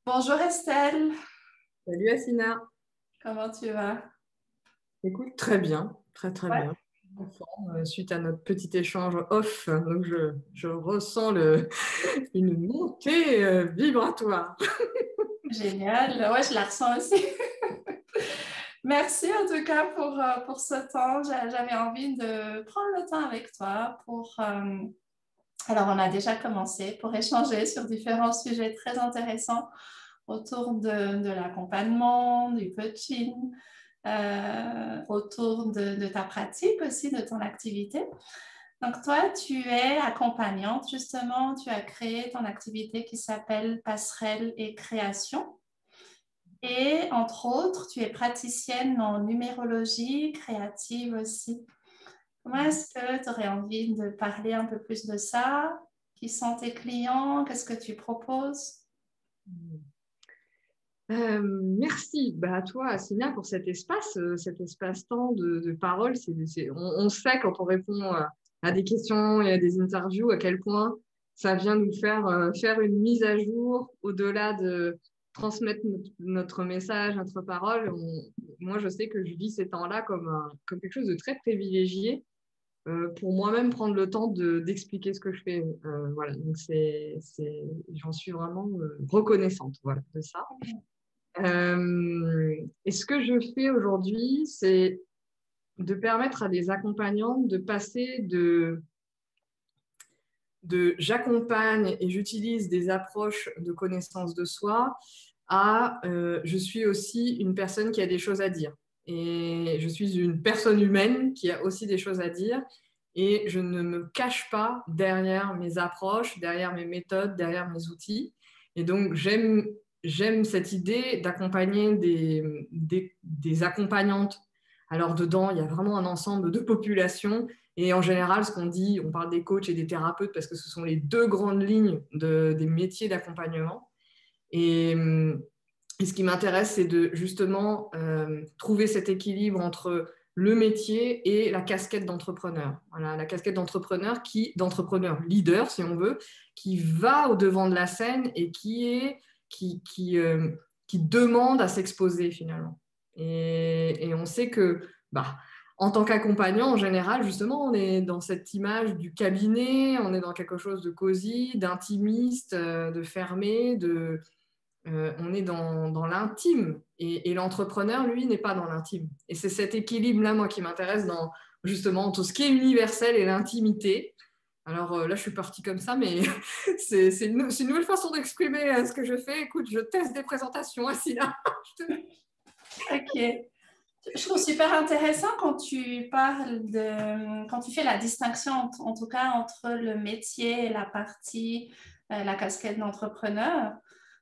Bonjour Estelle, Salut Assina. comment tu vas? Écoute, très bien, très très Ouais. bien. En forme, suite à notre petit échange off, donc je ressens une montée vibratoire. Génial, ouais, je la ressens aussi. Merci en tout cas pour ce temps. J'avais envie de prendre le temps avec toi Alors, on a déjà commencé pour échanger sur différents sujets très intéressants autour de l'accompagnement, du coaching, autour de ta pratique aussi, de ton activité. Donc, toi, tu es accompagnante, justement, tu as créé ton activité qui s'appelle Passerelle et Création. Et entre autres, tu es praticienne en numérologie créative aussi. Comment est-ce que tu aurais envie de parler un peu plus de ça? Qui sont tes clients? Qu'est-ce que tu proposes? Merci à toi, Assina, pour cet espace-temps de parole. On sait quand on répond à des questions et à des interviews à quel point ça vient nous faire une mise à jour au-delà de transmettre notre message, notre parole. Moi, je sais que je vis ces temps-là comme quelque chose de très privilégié pour moi-même prendre le temps d'expliquer ce que je fais. Voilà, donc j'en suis vraiment reconnaissante, voilà, de ça. Et ce que je fais aujourd'hui, c'est de permettre à des accompagnants de passer de j'accompagne et j'utilise des approches de connaissance de soi à je suis aussi une personne qui a des choses à dire. Et je suis une personne humaine qui a aussi des choses à dire. Et je ne me cache pas derrière mes approches, derrière mes méthodes, derrière mes outils. Et donc, j'aime cette idée d'accompagner des accompagnantes. Alors, dedans, il y a vraiment un ensemble de populations. Et en général, ce qu'on dit, on parle des coachs et des thérapeutes parce que ce sont les deux grandes lignes des métiers d'accompagnement. Et, et ce qui m'intéresse, c'est de justement trouver cet équilibre entre le métier et la casquette d'entrepreneur. Voilà, la casquette d'entrepreneur leader, si on veut, qui va au devant de la scène et qui demande à s'exposer finalement. Et on sait que, bah, en tant qu'accompagnant, en général, justement, on est dans cette image du cabinet, on est dans quelque chose de cosy, d'intimiste, de fermé, on est dans l'intime et l'entrepreneur, lui, n'est pas dans l'intime. Et c'est cet équilibre-là, moi, qui m'intéresse dans justement tout ce qui est universel et l'intimité. Alors là, je suis partie comme ça, mais c'est une nouvelle façon d'exprimer ce que je fais. Écoute, je teste des présentations assis là. Ok. Je trouve super intéressant quand tu parles quand tu fais la distinction, en tout cas, entre le métier et la partie, la casquette d'entrepreneur.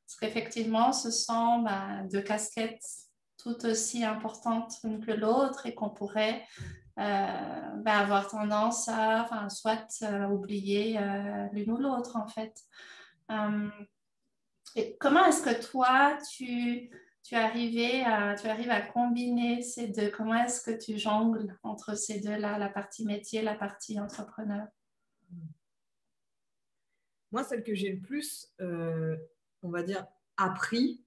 Parce qu'effectivement, ce sont deux casquettes tout aussi importantes l'une que l'autre et qu'on pourrait avoir tendance à, enfin, soit oublier l'une ou l'autre, en fait. Euh, et comment est-ce que toi, tu arrives à combiner ces deux? Comment est-ce que tu jongles entre ces deux-là, la partie métier, la partie entrepreneur? Moi, celle que j'ai le plus, on va dire, appris,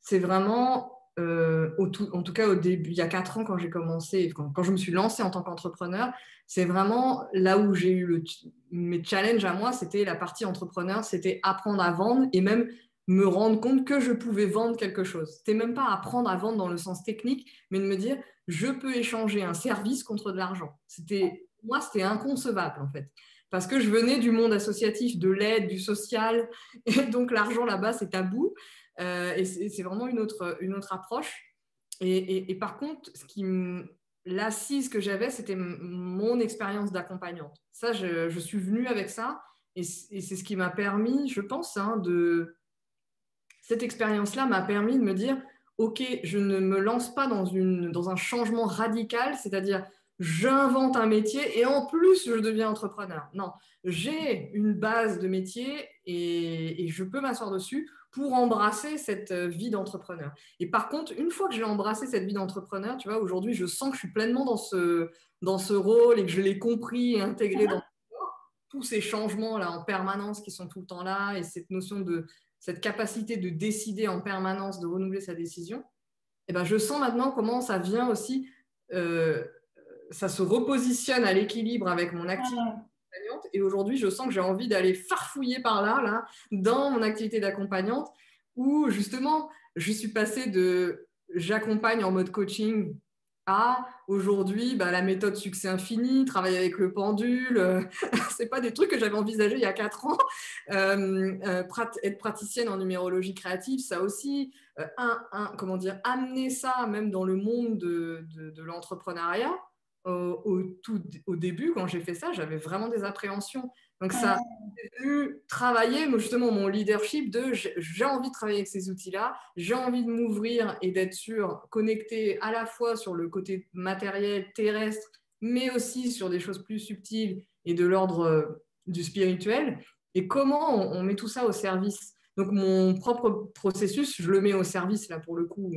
c'est vraiment, en tout cas au début, il y a 4 ans quand j'ai commencé, quand je me suis lancée en tant qu'entrepreneur, c'est vraiment là où j'ai eu mes challenges à moi, c'était la partie entrepreneur, c'était apprendre à vendre et même me rendre compte que je pouvais vendre quelque chose. C'était même pas apprendre à vendre dans le sens technique, mais de me dire, je peux échanger un service contre de l'argent. Pour moi, c'était inconcevable en fait. Parce que je venais du monde associatif, de l'aide, du social, et donc l'argent là-bas, c'est tabou. Et c'est vraiment une autre approche. Et par contre, l'assise que j'avais, c'était mon expérience d'accompagnante. Ça, je suis venue avec ça. Et c'est ce qui m'a permis, je pense, cette expérience-là m'a permis de me dire, OK, je ne me lance pas dans un changement radical, c'est-à-dire j'invente un métier et en plus je deviens entrepreneur. Non, j'ai une base de métier et je peux m'asseoir dessus pour embrasser cette vie d'entrepreneur. Et par contre, une fois que j'ai embrassé cette vie d'entrepreneur, tu vois, aujourd'hui, je sens que je suis pleinement dans ce rôle et que je l'ai compris et intégré dans tous ces changements là en permanence qui sont tout le temps là et cette notion cette capacité de décider en permanence, de renouveler sa décision, et ben, je sens maintenant comment ça vient aussi, ça se repositionne à l'équilibre avec mon activité d'accompagnante. Et aujourd'hui, je sens que j'ai envie d'aller farfouiller par là, dans mon activité d'accompagnante, où justement, je suis passée de j'accompagne en mode coaching à aujourd'hui, la méthode succès infini, travailler avec le pendule. C'est pas des trucs que j'avais envisagés il y a 4 ans. Être praticienne en numérologie créative, ça aussi. Comment dire, amener ça même dans le monde de l'entrepreneuriat. Au début, quand j'ai fait ça, j'avais vraiment des appréhensions. Donc, ça a dû travailler justement mon leadership de j'ai envie de travailler avec ces outils-là, j'ai envie de m'ouvrir et d'être connectée à la fois sur le côté matériel, terrestre, mais aussi sur des choses plus subtiles et de l'ordre du spirituel. Et comment on met tout ça au service. Donc, mon propre processus, je le mets au service, là, pour le coup,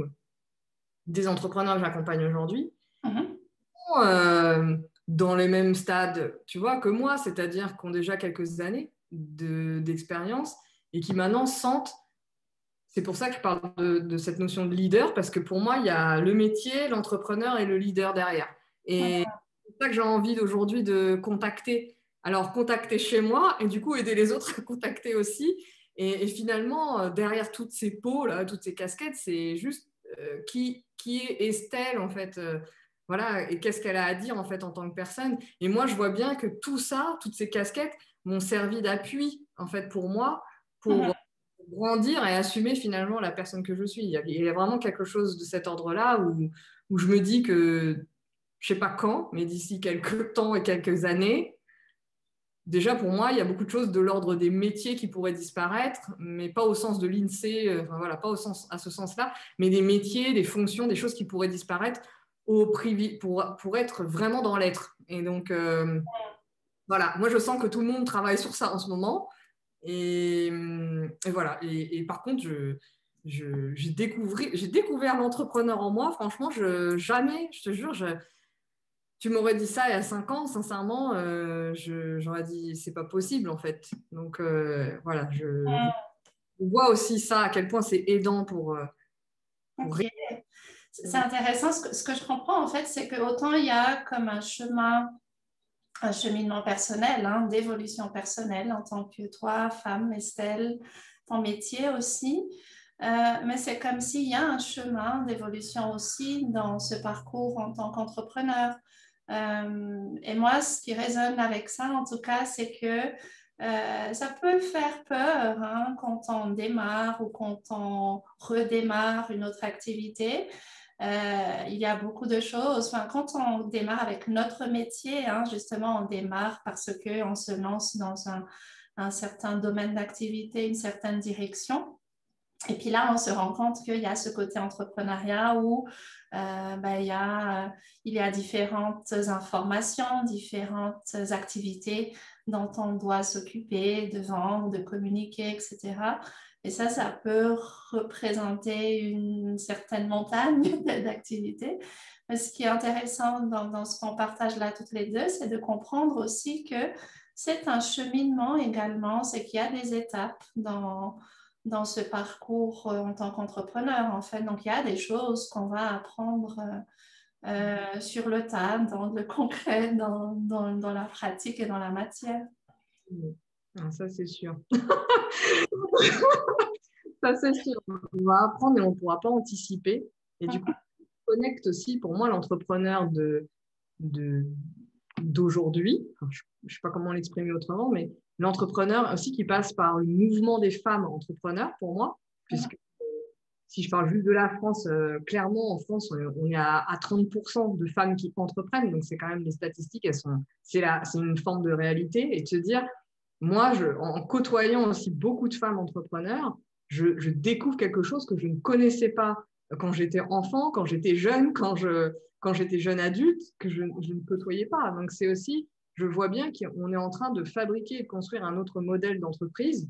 des entrepreneurs que j'accompagne aujourd'hui. Dans les mêmes stades, tu vois, que moi, c'est-à-dire qui ont déjà quelques années d'expérience et qui maintenant sentent, c'est pour ça que je parle de cette notion de leader, parce que pour moi, il y a le métier, l'entrepreneur et le leader derrière. Et c'est ça que j'ai envie d'aujourd'hui de contacter. Alors, contacter chez moi et du coup, aider les autres à contacter aussi. Et finalement, derrière toutes ces peaux, là, toutes ces casquettes, c'est juste qui est Estelle, en fait. Voilà, et qu'est-ce qu'elle a à dire en fait en tant que personne. Et moi, je vois bien que tout ça, toutes ces casquettes, m'ont servi d'appui en fait pour moi, pour grandir et assumer finalement la personne que je suis. Il y a vraiment quelque chose de cet ordre-là où je me dis que, je ne sais pas quand, mais d'ici quelques temps et quelques années, déjà pour moi, il y a beaucoup de choses de l'ordre des métiers qui pourraient disparaître, mais pas au sens de l'INSEE, enfin, voilà, pas à ce sens-là, mais des métiers, des fonctions, des choses qui pourraient disparaître pour être vraiment dans l'être. Et donc, voilà, moi je sens que tout le monde travaille sur ça en ce moment. Et voilà. Et par contre, j'ai découvert l'entrepreneur en moi. Franchement, jamais, je te jure, tu m'aurais dit ça il y a 5 ans, sincèrement, j'aurais dit c'est pas possible en fait. Donc voilà, je vois aussi ça, à quel point c'est aidant pour Ok. C'est intéressant. Ce que je comprends, en fait, c'est que autant il y a comme un cheminement personnel, d'évolution personnelle en tant que toi, femme, Estelle, ton métier aussi. Mais c'est comme s'il y a un chemin d'évolution aussi dans ce parcours en tant qu'entrepreneur. Et moi, ce qui résonne avec ça, en tout cas, c'est que ça peut faire peur quand on démarre ou quand on redémarre une autre activité. Il y a beaucoup de choses. Enfin, quand on démarre avec notre métier, justement, on démarre parce qu'on se lance dans un certain domaine d'activité, une certaine direction. Et puis là, on se rend compte qu'il y a ce côté entrepreneuriat où il y a différentes informations, différentes activités dont on doit s'occuper, de vendre, de communiquer, etc. Et ça peut représenter une certaine montagne d'activités. Mais ce qui est intéressant dans ce qu'on partage là toutes les deux, c'est de comprendre aussi que c'est un cheminement également, c'est qu'il y a des étapes dans ce parcours en tant qu'entrepreneur, en fait. Donc, il y a des choses qu'on va apprendre sur le tas, dans le concret, dans la pratique et dans la matière. Ah, ça, c'est sûr. Ça, c'est sûr. On va apprendre et on ne pourra pas anticiper. Et du coup, on connecte aussi, pour moi, l'entrepreneur d'aujourd'hui. Enfin, je ne sais pas comment l'exprimer autrement, mais l'entrepreneur aussi qui passe par le mouvement des femmes entrepreneurs, pour moi, puisque si je parle juste de la France, clairement, en France, on est à 30% de femmes qui entreprennent. Donc, c'est quand même les statistiques, c'est une forme de réalité. Et de se dire, moi, en côtoyant aussi beaucoup de femmes entrepreneurs, je découvre quelque chose que je ne connaissais pas quand j'étais enfant, quand j'étais jeune, quand j'étais jeune adulte, que je ne côtoyais pas. Donc, c'est aussi, je vois bien qu'on est en train de fabriquer et de construire un autre modèle d'entreprise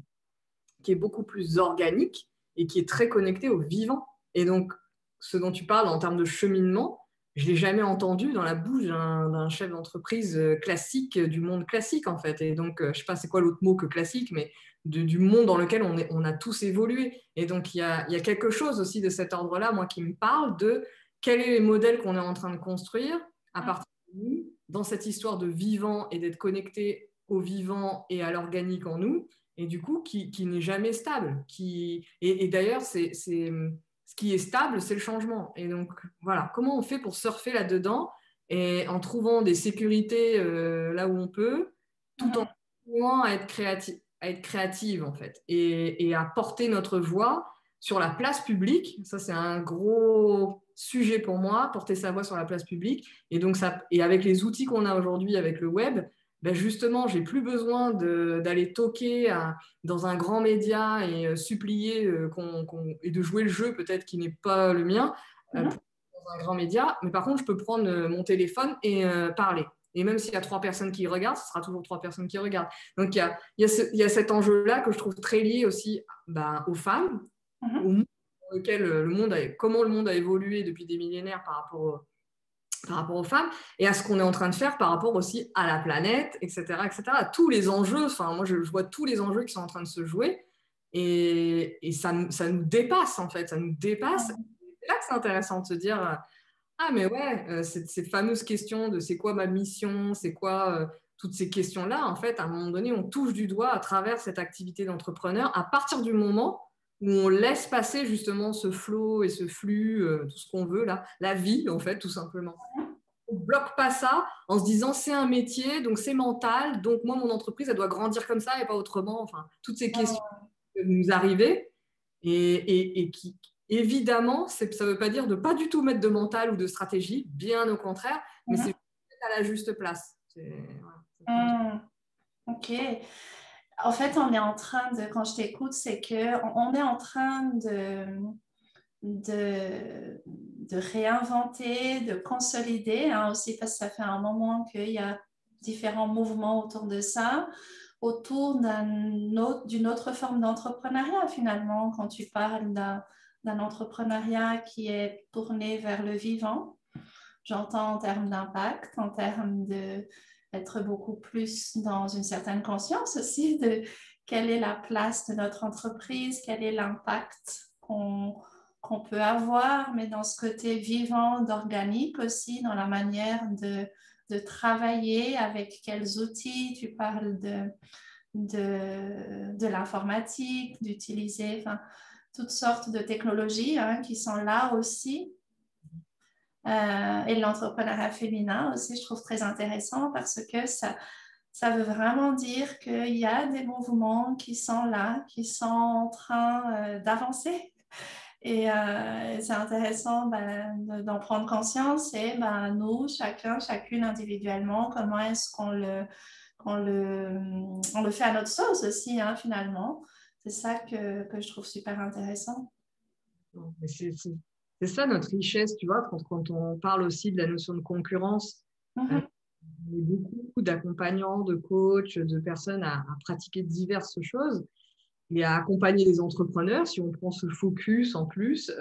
qui est beaucoup plus organique et qui est très connecté au vivant. Et donc, ce dont tu parles en termes de cheminement, je l'ai jamais entendu dans la bouche d'un chef d'entreprise classique, du monde classique en fait. Et donc, je sais pas c'est quoi l'autre mot que classique, mais du monde dans lequel on a tous évolué. Et donc, il y a quelque chose aussi de cet ordre-là, moi, qui me parle de quels sont les modèles qu'on est en train de construire à partir de nous, dans cette histoire de vivant et d'être connecté au vivant et à l'organique en nous, et du coup, qui n'est jamais stable. Et d'ailleurs, ce qui est stable, c'est le changement. Et donc, voilà, comment on fait pour surfer là-dedans et en trouvant des sécurités là où on peut, tout en continuant à être créative, en fait, et à porter notre voix sur la place publique. Ça, c'est un gros sujet pour moi, porter sa voix sur la place publique. Et donc, et avec les outils qu'on a aujourd'hui avec le web, ben justement, j'ai plus besoin d'aller toquer dans un grand média et supplier et de jouer le jeu peut-être qui n'est pas le mien dans un grand média. Mais par contre, je peux prendre mon téléphone et parler. Et même s'il y a 3 personnes qui regardent, ce sera toujours 3 personnes qui regardent. Donc, il y a cet enjeu-là que je trouve très lié aussi aux femmes, au monde dans lequel comment le monde a évolué depuis des millénaires par rapport aux femmes et à ce qu'on est en train de faire par rapport aussi à la planète, etc., etc. À tous les enjeux, enfin, moi, je vois tous les enjeux qui sont en train de se jouer et ça nous dépasse, en fait, ça nous dépasse. C'est là que c'est intéressant de se dire, ah, mais ouais, ces fameuses questions de c'est quoi ma mission, c'est quoi toutes ces questions-là, en fait, à un moment donné, on touche du doigt à travers cette activité d'entrepreneur à partir du moment où on laisse passer justement ce flow et ce flux, tout ce qu'on veut là, la vie en fait, tout simplement. On ne bloque pas ça en se disant c'est un métier, donc c'est mental, donc moi mon entreprise elle doit grandir comme ça et pas autrement. Enfin, toutes ces questions qui peuvent nous arriver et qui évidemment, ça ne veut pas dire de pas du tout mettre de mental ou de stratégie, bien au contraire, mais c'est à la juste place. Voilà. Ok. En fait, on est en train de, quand je t'écoute, c'est qu'on est en train de réinventer, de consolider, hein, aussi parce que ça fait un moment qu'il y a différents mouvements autour de ça, autour d'une autre forme d'entrepreneuriat finalement, quand tu parles d'un entrepreneuriat qui est tourné vers le vivant. J'entends en termes d'impact, en termes d'être beaucoup plus dans une certaine conscience aussi de quelle est la place de notre entreprise, quel est l'impact qu'on peut avoir, mais dans ce côté vivant, d'organique aussi, dans la manière de travailler, avec quels outils, tu parles de l'informatique, d'utiliser toutes sortes de technologies qui sont là aussi. Et l'entrepreneuriat féminin aussi, je trouve très intéressant parce que ça veut vraiment dire qu'il y a des mouvements qui sont là, qui sont en train d'avancer. Et c'est intéressant d'en prendre conscience et nous, chacune individuellement, comment est-ce qu'on le fait à notre sauce aussi, hein, finalement. C'est ça que je trouve super intéressant. C'est ça notre richesse, tu vois, quand on parle aussi de la notion de concurrence. Il y a beaucoup d'accompagnants, de coachs, de personnes à pratiquer diverses choses et à accompagner les entrepreneurs, si on prend ce focus en plus.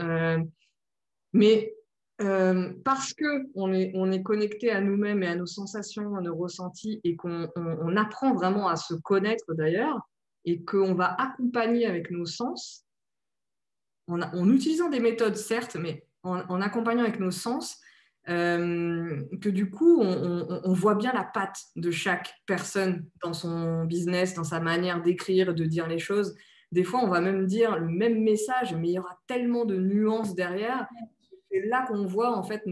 Mais parce qu'on est connecté à nous-mêmes et à nos sensations, à nos ressentis, et qu'on apprend vraiment à se connaître d'ailleurs, et qu'on va accompagner avec nos sens, en utilisant des méthodes, certes, mais en accompagnant avec nos sens, que du coup, on voit bien la patte de chaque personne dans son business, dans sa manière d'écrire, de dire les choses. Des fois, on va même dire le même message, mais il y aura tellement de nuances derrière. C'est là qu'on voit en fait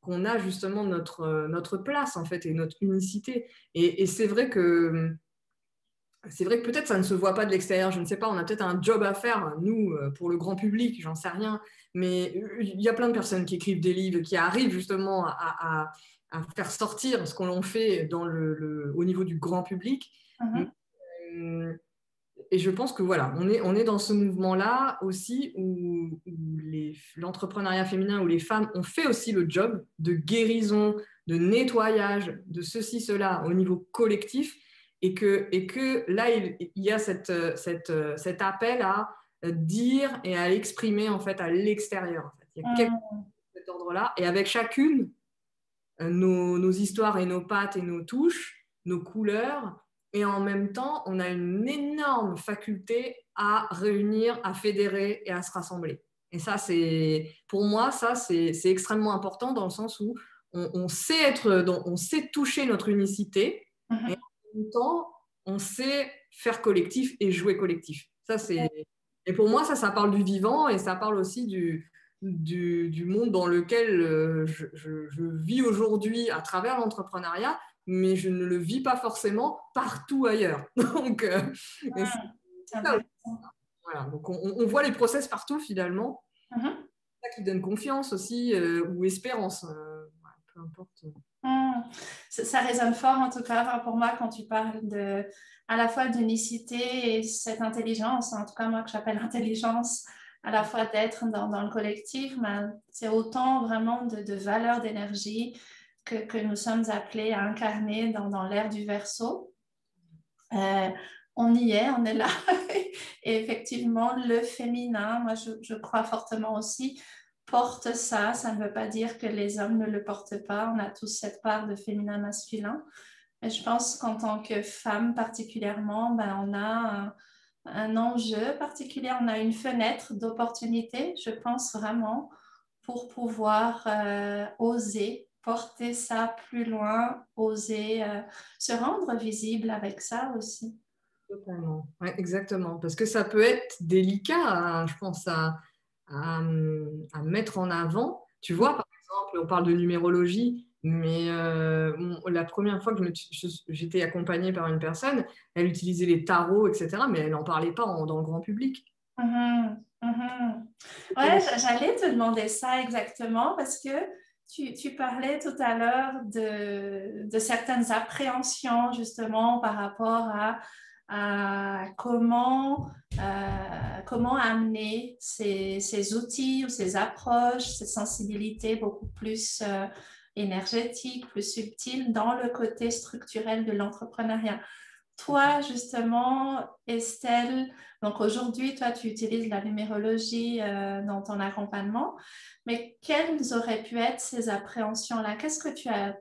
qu'on a justement notre place en fait et notre unicité. Et c'est vrai que peut-être ça ne se voit pas de l'extérieur, je ne sais pas, on a peut-être un job à faire, nous, pour le grand public, j'en sais rien, mais il y a plein de personnes qui écrivent des livres, qui arrivent justement à faire sortir ce qu'on fait au niveau du grand public. Et je pense que voilà, on est dans ce mouvement-là aussi où l'entrepreneuriat féminin, où les femmes ont fait aussi le job de guérison, de nettoyage, de ceci, cela au niveau collectif. Et que là, il y a cet appel à dire et à exprimer en fait à l'extérieur. En fait. Il y a cet ordre-là. Et avec chacune, nos histoires et nos pattes et nos touches, nos couleurs. Et en même temps, on a une énorme faculté à réunir, à fédérer et à se rassembler. Et ça, pour moi, c'est extrêmement important dans le sens où on sait on sait toucher notre unicité et en même temps, on sait faire collectif et jouer collectif. Et pour moi, ça parle du vivant et ça parle aussi du monde dans lequel je vis aujourd'hui à travers l'entrepreneuriat, mais je ne le vis pas forcément partout ailleurs. Donc, c'est ça. Voilà. Donc on voit les process partout finalement. C'est ça qui donne confiance aussi ou espérance, peu importe. Ça résonne fort en tout cas pour moi quand tu parles à la fois d'unicité et cette intelligence, en tout cas moi que j'appelle intelligence, à la fois d'être dans le collectif, mais c'est autant vraiment de valeur d'énergie que nous sommes appelés à incarner dans l'ère du Verseau. On y est, on est là. Et effectivement, le féminin, moi je crois fortement aussi, porte ça. Ça ne veut pas dire que les hommes ne le portent pas. On a tous cette part de féminin masculin. Et je pense qu'en tant que femme particulièrement, on a un enjeu particulier. On a une fenêtre d'opportunité, je pense vraiment, pour pouvoir oser porter ça plus loin, oser se rendre visible avec ça aussi. Totalement, ouais, exactement. Parce que ça peut être délicat, je pense, à mettre en avant. Tu vois, par exemple, on parle de numérologie, mais la première fois que j'étais accompagnée par une personne, elle utilisait les tarots, etc., mais elle n'en parlait pas dans le grand public. Ouais, j'allais te demander ça exactement parce que tu parlais tout à l'heure de certaines appréhensions justement par rapport à comment amener ces outils ou ces approches, ces sensibilités beaucoup plus énergétiques, plus subtiles dans le côté structurel de l'entrepreneuriat. Toi, justement, Estelle, donc aujourd'hui, toi, tu utilises la numérologie dans ton accompagnement, mais quelles auraient pu être ces appréhensions-là? Qu'est-ce que tu as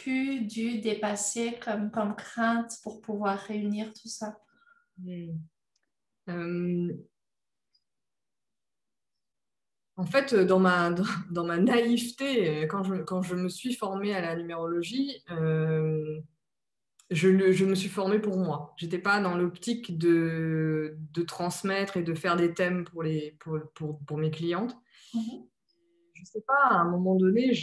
dû dépasser comme crainte pour pouvoir réunir tout ça? En fait, dans ma naïveté, quand je me suis formée à la numérologie, je me suis formée pour moi. Je n'étais pas dans l'optique de transmettre et de faire des thèmes pour mes clientes. Je ne sais pas, à un moment donné,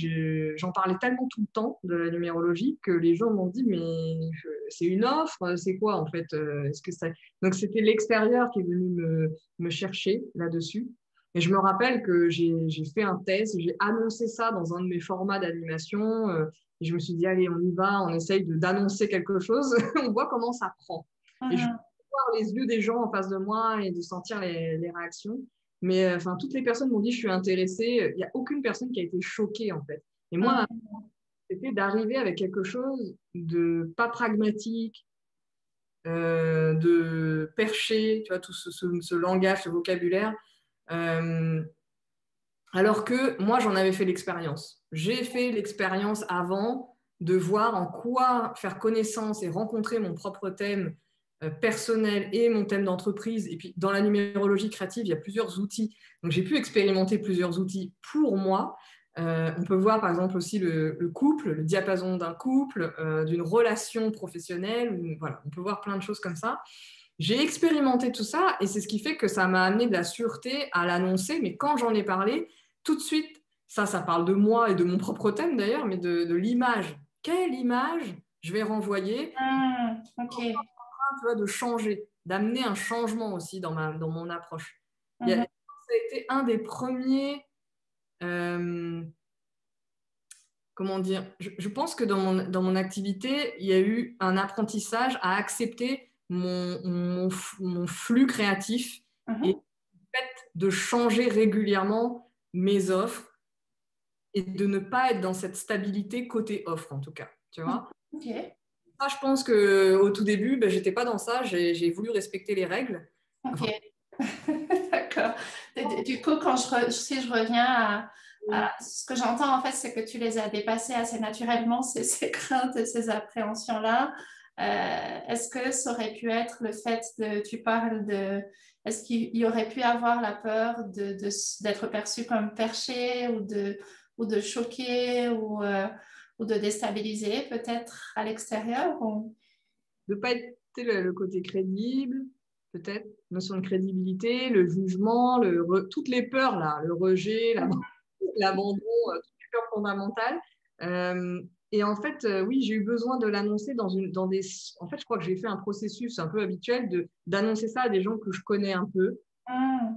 j'en parlais tellement tout le temps de la numérologie que les gens m'ont dit, mais c'est une offre, c'est quoi en fait est-ce que ça... Donc c'était l'extérieur qui est venu me chercher là-dessus. Et je me rappelle que j'ai fait un test, j'ai annoncé ça dans un de mes formats d'animation. Et je me suis dit, allez, on y va, on essaye d'annoncer quelque chose, on voit comment ça prend. Et je peux voir les yeux des gens en face de moi et de sentir les réactions. Mais toutes les personnes m'ont dit, je suis intéressée. Il n'y a aucune personne qui a été choquée, en fait. Et moi, c'était d'arriver avec quelque chose de pas pragmatique, de perché, tu vois, tout ce langage, ce vocabulaire. Alors que moi, j'en avais fait l'expérience. J'ai fait l'expérience avant de voir en quoi faire connaissance et rencontrer mon propre thème personnel et mon thème d'entreprise. Et puis, dans la numérologie créative, il y a plusieurs outils. Donc, j'ai pu expérimenter plusieurs outils pour moi. On peut voir, par exemple, aussi le couple, le diapason d'un couple, d'une relation professionnelle. Voilà, on peut voir plein de choses comme ça. J'ai expérimenté tout ça et c'est ce qui fait que ça m'a amené de la sûreté à l'annoncer. Mais quand j'en ai parlé, tout de suite, ça parle de moi et de mon propre thème d'ailleurs, mais de l'image. Quelle image je vais renvoyer okay. Tu vois, de changer, d'amener un changement aussi dans mon approche. Ça a été un des premiers... comment dire, je pense que dans mon activité, il y a eu un apprentissage à accepter mon flux créatif et le fait de changer régulièrement mes offres et de ne pas être dans cette stabilité côté offre en tout cas, tu vois. Ça, je pense qu'au tout début, je n'étais pas dans ça, j'ai voulu respecter les règles. Ok, d'accord. Du coup, si je reviens Ce que j'entends en fait, c'est que tu les as dépassées assez naturellement, ces craintes et ces appréhensions-là. Est-ce que ça aurait pu être le fait tu parles de, est-ce qu'il y aurait pu avoir la peur d'être perçu comme perché ou de choquer ou de déstabiliser peut-être à l'extérieur De ne pas être le côté crédible, peut-être, notion de crédibilité, le jugement, toutes les peurs, là, le rejet, l'abandon, toutes les peurs fondamentales. Et en fait, oui, j'ai eu besoin de l'annoncer dans des... En fait, je crois que j'ai fait un processus un peu habituel d'annoncer ça à des gens que je connais un peu. Mm.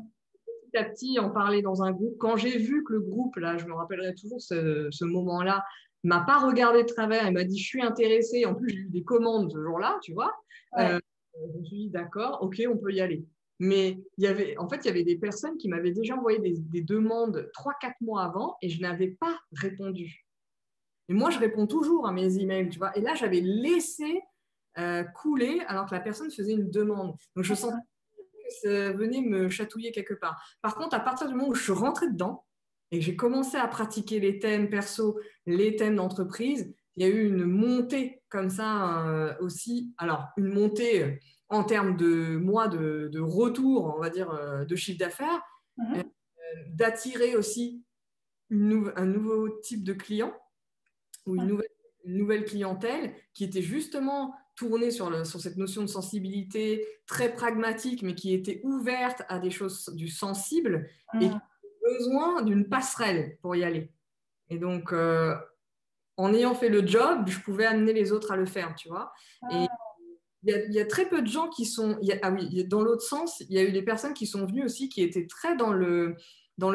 Petit à petit, en parler dans un groupe. Quand j'ai vu que le groupe, là, je me rappellerai toujours ce moment-là, m'a pas regardé de travers, elle m'a dit, je suis intéressée. En plus, j'ai eu des commandes ce jour-là, tu vois. Ouais. Je me suis dit, d'accord, ok, on peut y aller. Mais en fait, il y avait des personnes qui m'avaient déjà envoyé des demandes 3-4 mois avant et je n'avais pas répondu. Et moi, je réponds toujours à mes emails, tu vois. Et là, j'avais laissé couler alors que la personne faisait une demande. Donc, je sentais que ça venait me chatouiller quelque part. Par contre, à partir du moment où je suis rentrée dedans et que j'ai commencé à pratiquer les thèmes perso, les thèmes d'entreprise, il y a eu une montée comme ça aussi. Alors, une montée en termes de retour, on va dire, de chiffre d'affaires, euh, Mhm. d'attirer aussi un nouveau type de client ou une nouvelle clientèle qui était justement tournée sur cette notion de sensibilité très pragmatique, mais qui était ouverte à des choses du sensible et qui Mm. avait besoin d'une passerelle pour y aller. Et donc, en ayant fait le job, je pouvais amener les autres à le faire, tu vois. Et il y a très peu de gens qui sont... ah oui, dans l'autre sens, il y a eu des personnes qui sont venues aussi qui étaient très dans le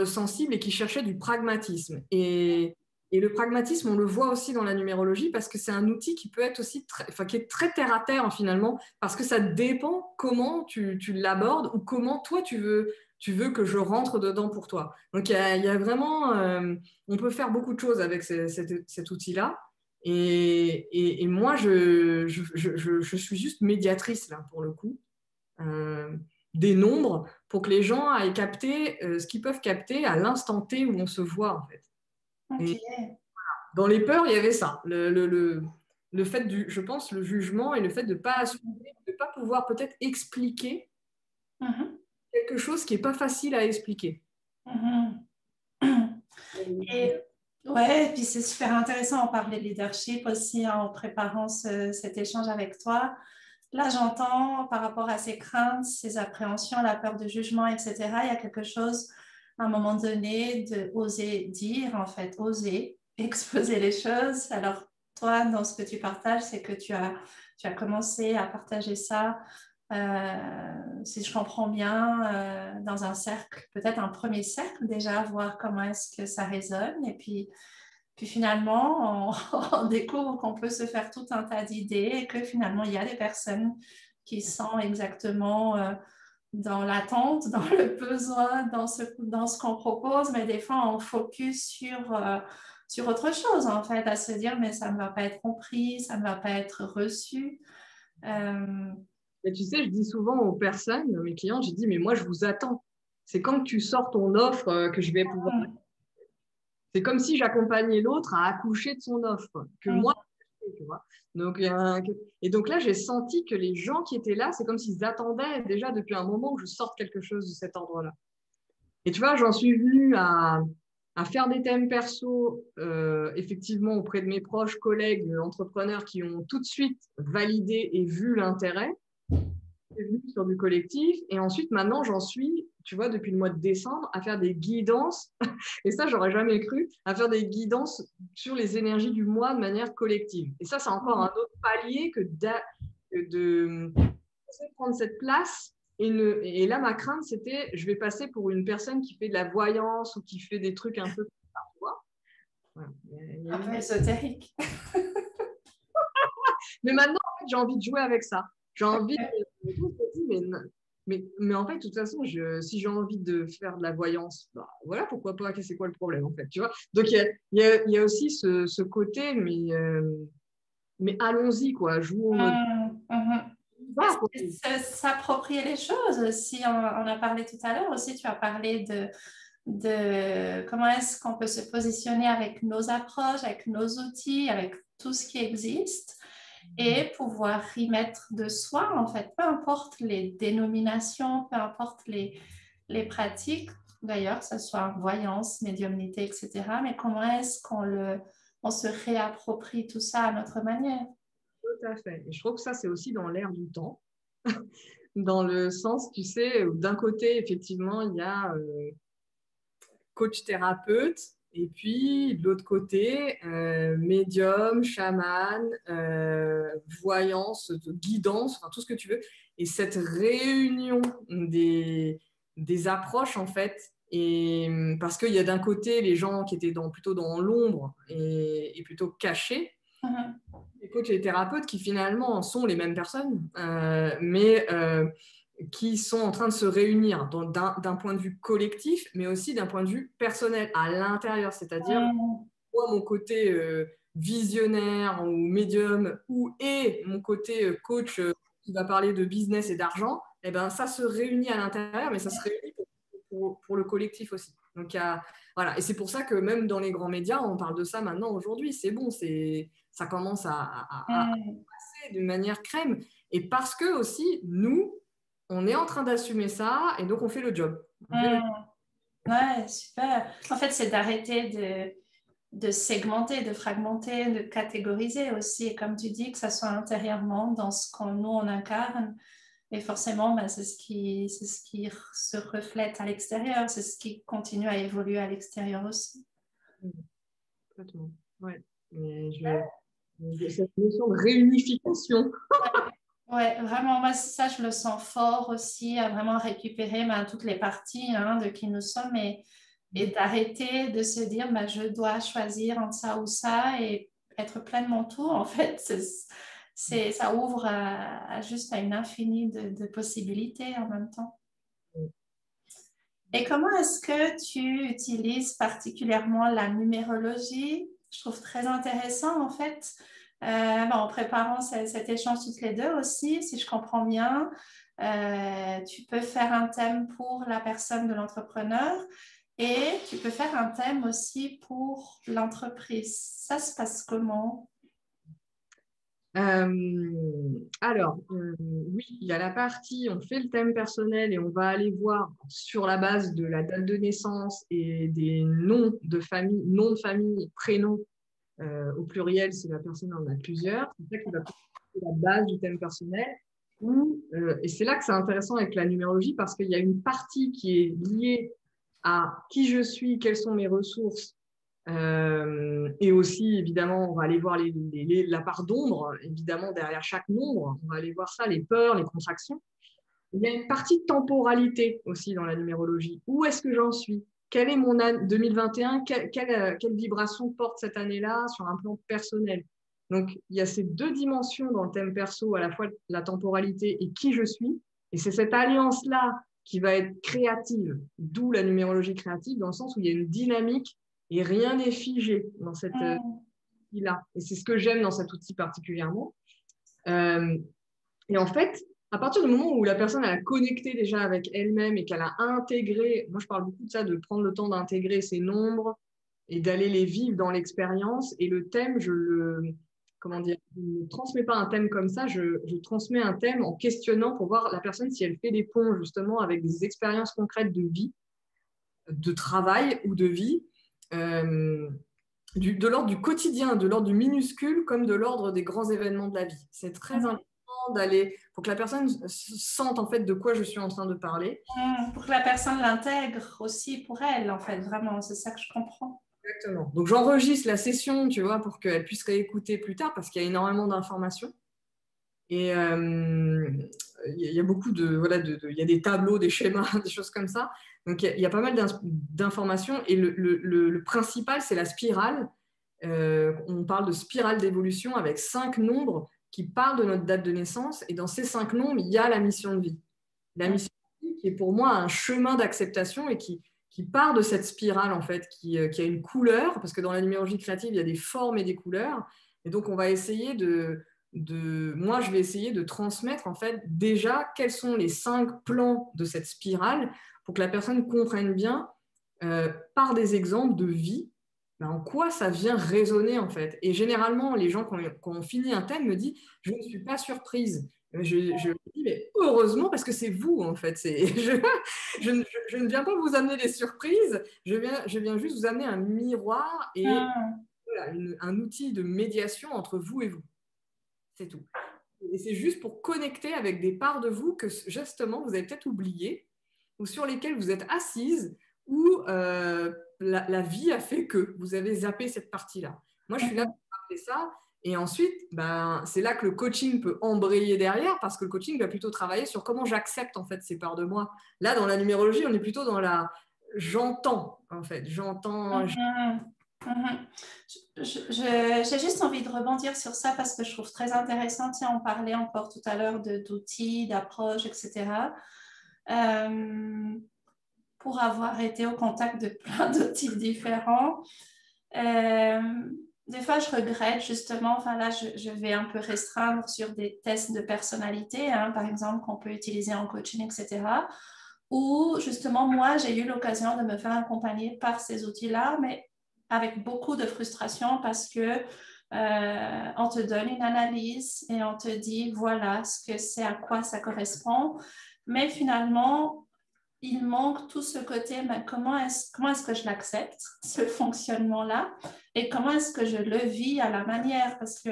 sensible et qui cherchaient du pragmatisme. Et le pragmatisme, on le voit aussi dans la numérologie parce que c'est un outil qui peut être aussi qui est très terre à terre finalement, parce que ça dépend comment tu l'abordes ou comment toi tu veux que je rentre dedans pour toi. Donc il y a vraiment, on peut faire beaucoup de choses avec cet outil-là. Et moi, je suis juste médiatrice, là, pour le coup, des nombres pour que les gens aillent capter ce qu'ils peuvent capter à l'instant T où on se voit, en fait. Et Ok. dans les peurs, il y avait ça. Le fait je pense, le jugement et le fait de ne pas assumer, de ne pas pouvoir peut-être expliquer Mhm. quelque chose qui n'est pas facile à expliquer. Mhm. Et ouais, et puis c'est super intéressant, on parlait de leadership aussi en préparant cet échange avec toi. Là, j'entends par rapport à ces craintes, ces appréhensions, la peur de jugement, etc. Il y a quelque chose, à un moment donné, de oser dire, en fait, oser exposer les choses. Alors, toi, dans ce que tu partages, c'est que tu as commencé à partager ça, si je comprends bien, dans un cercle, peut-être un premier cercle déjà, voir comment est-ce que ça résonne. Et puis finalement, on découvre qu'on peut se faire tout un tas d'idées et que finalement, il y a des personnes qui sont exactement dans l'attente, dans le besoin, dans ce qu'on propose, mais des fois, on focus sur autre chose, en fait, à se dire, mais ça ne va pas être compris, ça ne va pas être reçu. Euh, Et tu sais, je dis souvent aux personnes, mes clients, j'ai dit, mais moi, je vous attends. C'est quand tu sors ton offre que je vais pouvoir. C'est comme si j'accompagnais l'autre à accoucher de son offre, que moi, tu vois. Donc, et donc là, j'ai senti que les gens qui étaient là, c'est comme s'ils attendaient déjà depuis un moment où je sorte quelque chose de cet ordre-là. Et tu vois, j'en suis venue à faire des thèmes perso, effectivement, auprès de mes proches collègues entrepreneurs qui ont tout de suite validé et vu l'intérêt sur du collectif. Et ensuite, maintenant, j'en suis, tu vois, depuis le mois de décembre, à faire des guidances, et ça, j'aurais jamais cru, à faire des guidances sur les énergies du mois de manière collective. Et ça, c'est encore un autre palier que de prendre cette place. Et là, ma crainte, c'était, je vais passer pour une personne qui fait de la voyance ou qui fait des trucs un peu, tu vois. Voilà. un peu ésotérique. Mais maintenant, en fait, j'ai envie de jouer avec ça. J'ai envie de... mais en fait, de toute façon, si j'ai envie de faire de la voyance, bah, voilà, pourquoi pas, c'est quoi le problème, en fait, tu vois. Donc, il y a aussi ce côté, mais allons-y, quoi, jouons. Bah, quoi. S'approprier les choses aussi, on a parlé tout à l'heure aussi, tu as parlé de comment est-ce qu'on peut se positionner avec nos approches, avec nos outils, avec tout ce qui existe et pouvoir y mettre de soi, en fait, peu importe les dénominations, peu importe les pratiques, d'ailleurs, que ce soit voyance, médiumnité, etc. Mais comment est-ce on se réapproprie tout ça à notre manière? Tout à fait. Et je trouve que ça, c'est aussi dans l'air du temps, dans le sens, tu sais, où d'un côté, effectivement, il y a coach thérapeute, et puis de l'autre côté, médium, chaman, voyance, guidance, enfin tout ce que tu veux. Et cette réunion des approches, en fait, et parce qu'il y a d'un côté les gens qui étaient plutôt dans l'ombre et plutôt cachés, les coachs et les thérapeutes qui finalement sont les mêmes personnes, mais qui sont en train de se réunir d'un point de vue collectif, mais aussi d'un point de vue personnel à l'intérieur. C'est-à-dire, moi, mon côté visionnaire ou médium et mon côté coach qui va parler de business et d'argent, eh ben, ça se réunit à l'intérieur, mais ça se réunit pour le collectif aussi. Donc, voilà. Et c'est pour ça que même dans les grands médias, on parle de ça maintenant aujourd'hui. C'est bon, ça commence à passer d'une manière crème. Et parce que aussi, nous, on est en train d'assumer ça et donc on fait le job. Ouais, super. En fait, c'est d'arrêter de segmenter, de fragmenter, de catégoriser aussi. Et comme tu dis, que ça soit intérieurement dans ce qu'on nous on incarne. Et forcément, ben, c'est ce qui se reflète à l'extérieur, c'est ce qui continue à évoluer à l'extérieur aussi. Complètement. Ouais. Cette notion de réunification. Ouais, vraiment, moi, ça, je le sens fort aussi, à vraiment récupérer ben, toutes les parties de qui nous sommes et d'arrêter de se dire, ben, je dois choisir entre ça ou ça et être pleinement tout, en fait. Ça ouvre juste à une infinie de possibilités en même temps. Et comment est-ce que tu utilises particulièrement la numérologie? Je trouve très intéressant en fait. En préparant cet échange toutes les deux aussi, si je comprends bien, tu peux faire un thème pour la personne de l'entrepreneur et tu peux faire un thème aussi pour l'entreprise. Ça se passe comment? Oui, il y a la partie, on fait le thème personnel et on va aller voir sur la base de la date de naissance et des noms de famille, prénoms au pluriel si la personne en a plusieurs. C'est ça qui va constituer la base du thème personnel. Et c'est là que c'est intéressant avec la numérologie parce qu'il y a une partie qui est liée à qui je suis, quelles sont mes ressources, et aussi, évidemment, on va aller voir la part d'ombre, évidemment, derrière chaque nombre. On va aller voir ça, les peurs, les contractions. Il y a une partie de temporalité aussi dans la numérologie. Où est-ce que j'en suis? Quel est mon année 2021? Quelle vibration porte cette année-là sur un plan personnel? Donc, il y a ces deux dimensions dans le thème perso, à la fois la temporalité et qui je suis. Et c'est cette alliance-là qui va être créative, d'où la numérologie créative, dans le sens où il y a une dynamique et rien n'est figé dans cette outil-là. Et c'est ce que j'aime dans cet outil particulièrement. Et en fait, à partir du moment où la personne a connecté déjà avec elle-même et qu'elle a intégré, moi je parle beaucoup de ça, de prendre le temps d'intégrer ces nombres et d'aller les vivre dans l'expérience. Et le thème, comment dire, je ne transmets pas un thème comme ça, je transmets un thème en questionnant pour voir la personne si elle fait des ponts justement avec des expériences concrètes de vie, de travail ou de vie. De l'ordre du quotidien, de l'ordre du minuscule, comme de l'ordre des grands événements de la vie. C'est très important d'aller, pour que la personne sente en fait de quoi je suis en train de parler. Pour que la personne l'intègre aussi pour elle, en fait, vraiment, c'est ça que je comprends. Exactement. Donc j'enregistre la session, tu vois, pour qu'elle puisse réécouter plus tard, parce qu'il y a énormément d'informations. Et il y a beaucoup il y a des tableaux, des schémas, des choses comme ça. Donc il y a pas mal d'informations. Et le principal, c'est la spirale. On parle de spirale d'évolution avec 5 nombres qui parlent de notre date de naissance. Et dans ces 5 nombres, il y a la mission de vie. La mission de vie qui est pour moi un chemin d'acceptation et qui part de cette spirale, en fait, qui a une couleur, parce que dans la numérologie créative, il y a des formes et des couleurs. Et donc, on va essayer moi, je vais essayer de transmettre, en fait, déjà quels sont les 5 plans de cette spirale pour que la personne comprenne bien par des exemples de vie, ben, en quoi ça vient résonner en fait. Et généralement, les gens, quand on finit un thème, me disent, je ne suis pas surprise. Je me dis, mais heureusement, parce que c'est vous en fait. Je ne viens pas vous amener des surprises, je viens juste vous amener un miroir et voilà, un outil de médiation entre vous et vous. C'est tout. Et c'est juste pour connecter avec des parts de vous que justement vous avez peut-être oublié ou sur lesquelles vous êtes assise ou la vie a fait que vous avez zappé cette partie-là. Moi, je suis là pour rappeler ça. Et ensuite, ben, c'est là que le coaching peut embrayer derrière parce que le coaching va plutôt travailler sur comment j'accepte en fait ces parts de moi. Là, dans la numérologie, on est plutôt dans la j'entends en fait. J'entends. J'ai juste envie de rebondir sur ça parce que je trouve très intéressant. Tiens, on parlait encore tout à l'heure d'outils, d'approches, etc. Pour avoir été au contact de plein d'outils différents, des fois, je regrette justement, enfin là, je vais un peu restreindre sur des tests de personnalité, hein, par exemple, qu'on peut utiliser en coaching, etc. Où justement, moi, j'ai eu l'occasion de me faire accompagner par ces outils-là, mais avec beaucoup de frustration parce que on te donne une analyse et on te dit, voilà ce que c'est, à quoi ça correspond. Mais finalement, il manque tout ce côté, mais comment est-ce que je l'accepte, ce fonctionnement-là, et comment est-ce que je le vis à la manière, parce que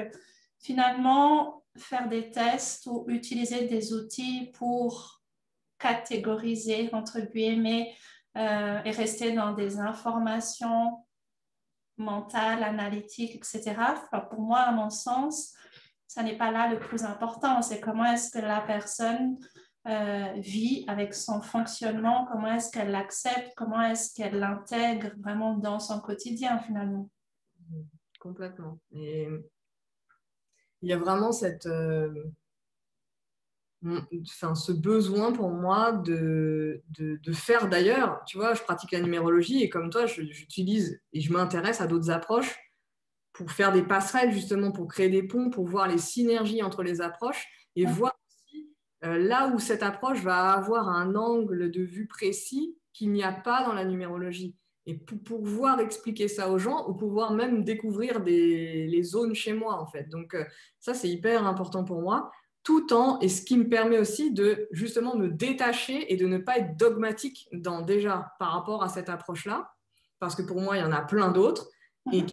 finalement, faire des tests ou utiliser des outils pour catégoriser, entre guillemets, et rester dans des informations mentales, analytiques, etc., enfin, pour moi, à mon sens, ça n'est pas là le plus important, c'est comment est-ce que la personne vit avec son fonctionnement, comment est-ce qu'elle l'accepte, comment est-ce qu'elle l'intègre vraiment dans son quotidien finalement. Complètement. Et il y a vraiment ce besoin pour moi de faire d'ailleurs, tu vois, je pratique la numérologie et comme toi, j'utilise et je m'intéresse à d'autres approches pour faire des passerelles justement, pour créer des ponts, pour voir les synergies entre les approches et voir aussi là où cette approche va avoir un angle de vue précis qu'il n'y a pas dans la numérologie. Et pour pouvoir expliquer ça aux gens ou pouvoir même découvrir les zones chez moi, en fait. Donc, ça, c'est hyper important pour moi. Tout en, et ce qui me permet aussi de justement me détacher et de ne pas être dogmatique déjà par rapport à cette approche-là. Parce que pour moi, il y en a plein d'autres. Et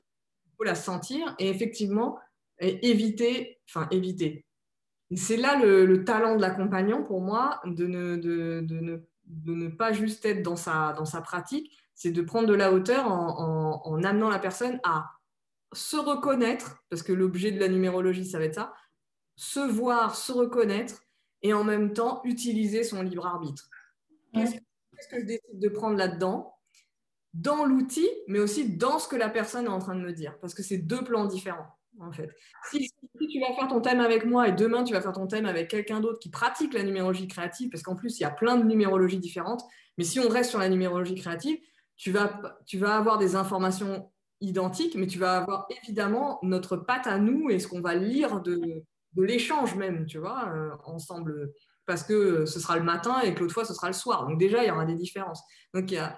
faut la sentir et effectivement éviter. Et c'est là le talent de l'accompagnant pour moi, de ne pas juste être dans sa pratique, c'est de prendre de la hauteur en amenant la personne à se reconnaître, parce que l'objet de la numérologie, ça va être ça, se voir, se reconnaître et en même temps utiliser son libre arbitre. Qu'est-ce que je décide de prendre là-dedans ? Dans l'outil, mais aussi dans ce que la personne est en train de me dire, parce que c'est deux plans différents, en fait. Si tu vas faire ton thème avec moi et demain tu vas faire ton thème avec quelqu'un d'autre qui pratique la numérologie créative, parce qu'en plus il y a plein de numérologies différentes, mais si on reste sur la numérologie créative, tu vas avoir des informations identiques, mais tu vas avoir évidemment notre patte à nous et ce qu'on va lire de l'échange même, tu vois, ensemble, parce que ce sera le matin et que l'autre fois ce sera le soir. Donc déjà, il y aura des différences. Donc il y a